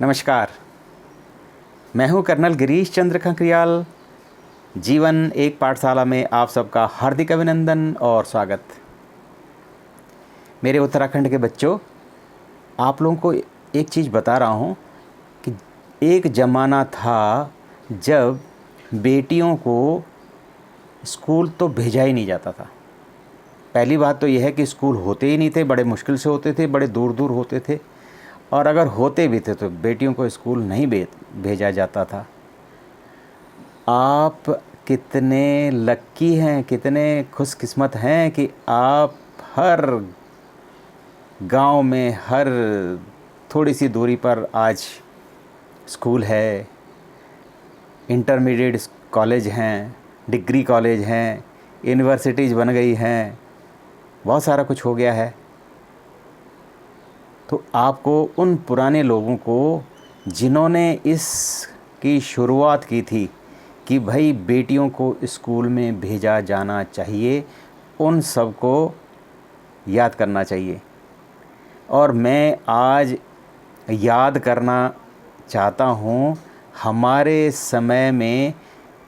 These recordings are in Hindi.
नमस्कार। मैं हूं कर्नल गिरीश चंद्र खंकरियाल। जीवन एक पाठशाला में आप सबका हार्दिक अभिनंदन और स्वागत। मेरे उत्तराखंड के बच्चों, आप लोगों को एक चीज़ बता रहा हूं कि एक ज़माना था जब बेटियों को स्कूल तो भेजा ही नहीं जाता था। पहली बात तो यह है कि स्कूल होते ही नहीं थे, बड़े मुश्किल से होते थे, बड़े दूर दूर होते थे, और अगर होते भी थे तो बेटियों को स्कूल नहीं भेजा जाता था। आप कितने लक्की हैं, कितने खुशकिस्मत हैं कि आप हर गांव में हर थोड़ी सी दूरी पर आज स्कूल है, इंटरमीडिएट कॉलेज हैं, डिग्री कॉलेज हैं, यूनिवर्सिटीज़ बन गई हैं, बहुत सारा कुछ हो गया है। तो आपको उन पुराने लोगों को जिन्होंने इसकी शुरुआत की थी कि भाई बेटियों को स्कूल में भेजा जाना चाहिए, उन सब को याद करना चाहिए। और मैं आज याद करना चाहता हूँ, हमारे समय में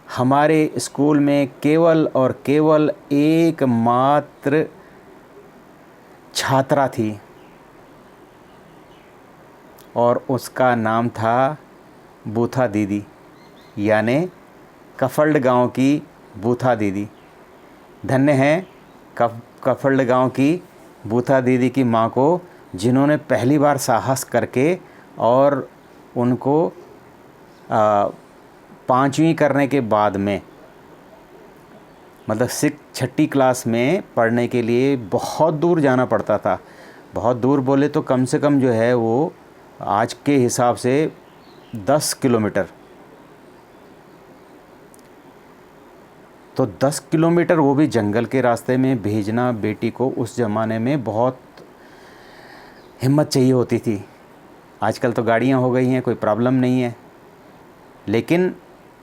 हमारे स्कूल में केवल और केवल एकमात्र छात्रा थी और उसका नाम था बूथा दीदी, यानी कफल्ड गांव की बूथा दीदी। धन्य हैं कफल्ड गांव की बूथा दीदी की माँ को, जिन्होंने पहली बार साहस करके और उनको 5वीं करने के बाद में, मतलब 6ठी क्लास में पढ़ने के लिए बहुत दूर जाना पड़ता था। बहुत दूर बोले तो कम से कम जो है वो आज के हिसाब से 10 किलोमीटर, तो 10 किलोमीटर वो भी जंगल के रास्ते में भेजना बेटी को उस ज़माने में बहुत हिम्मत चाहिए होती थी। आजकल तो गाड़ियाँ हो गई हैं, कोई प्रॉब्लम नहीं है, लेकिन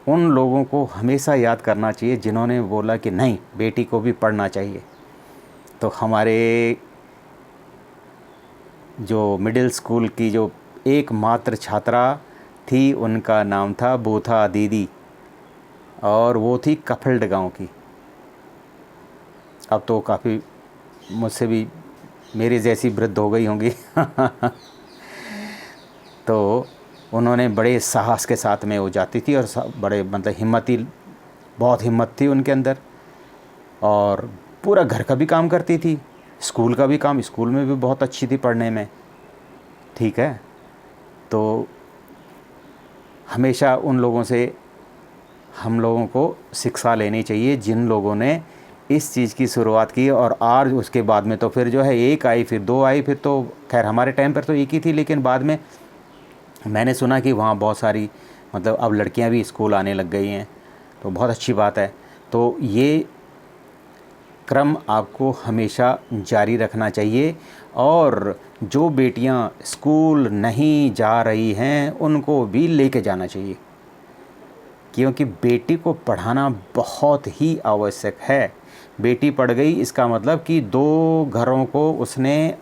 उन लोगों को हमेशा याद करना चाहिए जिन्होंने बोला कि नहीं, बेटी को भी पढ़ना चाहिए। तो हमारे जो मिडिल स्कूल की जो एकमात्र छात्रा थी, उनका नाम था बूथा दीदी, और वो थी कफल्ड गांव की। अब तो काफ़ी मुझसे भी मेरी जैसी वृद्ध हो गई होंगी तो उन्होंने बड़े साहस के साथ में वो जाती थी और बड़े मतलब बहुत हिम्मत थी उनके अंदर, और पूरा घर का भी काम करती थी, स्कूल का भी काम, स्कूल में भी बहुत अच्छी थी पढ़ने में। ठीक है, तो हमेशा उन लोगों से हम लोगों को शिक्षा लेनी चाहिए जिन लोगों ने इस चीज़ की शुरुआत की। और आज उसके बाद में तो फिर जो है एक आई, फिर 2 आई, फिर तो खैर हमारे टाइम पर तो एक ही थी, लेकिन बाद में मैंने सुना कि वहाँ बहुत सारी मतलब अब लड़कियाँ भी स्कूल आने लग गई हैं, तो बहुत अच्छी बात है। तो ये क्रम आपको हमेशा जारी रखना चाहिए, और जो बेटियां स्कूल नहीं जा रही हैं उनको भी लेके जाना चाहिए, क्योंकि बेटी को पढ़ाना बहुत ही आवश्यक है। बेटी पढ़ गई इसका मतलब कि 2 घरों को उसने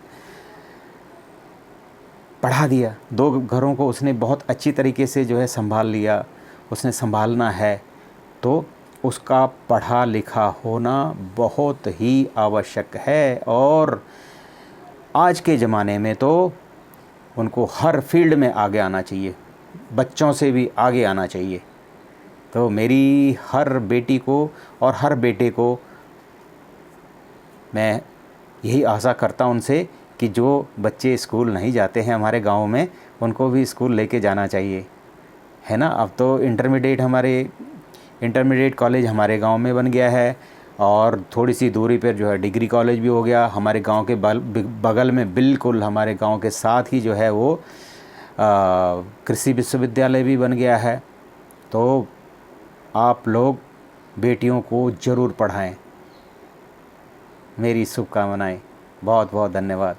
पढ़ा दिया, 2 घरों को उसने बहुत अच्छी तरीके से जो है संभाल लिया, उसने संभालना है। तो उसका पढ़ा लिखा होना बहुत ही आवश्यक है, और आज के ज़माने में तो उनको हर फील्ड में आगे आना चाहिए, बच्चों से भी आगे आना चाहिए। तो मेरी हर बेटी को और हर बेटे को मैं यही आशा करता हूं उनसे कि जो बच्चे स्कूल नहीं जाते हैं हमारे गांव में, उनको भी स्कूल लेके जाना चाहिए, है ना। अब तो इंटरमीडिएट कॉलेज हमारे गांव में बन गया है, और थोड़ी सी दूरी पर जो है डिग्री कॉलेज भी हो गया। हमारे गांव के बगल में, बिल्कुल हमारे गांव के साथ ही जो है वो कृषि विश्वविद्यालय भी बन गया है। तो आप लोग बेटियों को ज़रूर पढ़ाएं। मेरी शुभकामनाएं। बहुत बहुत धन्यवाद।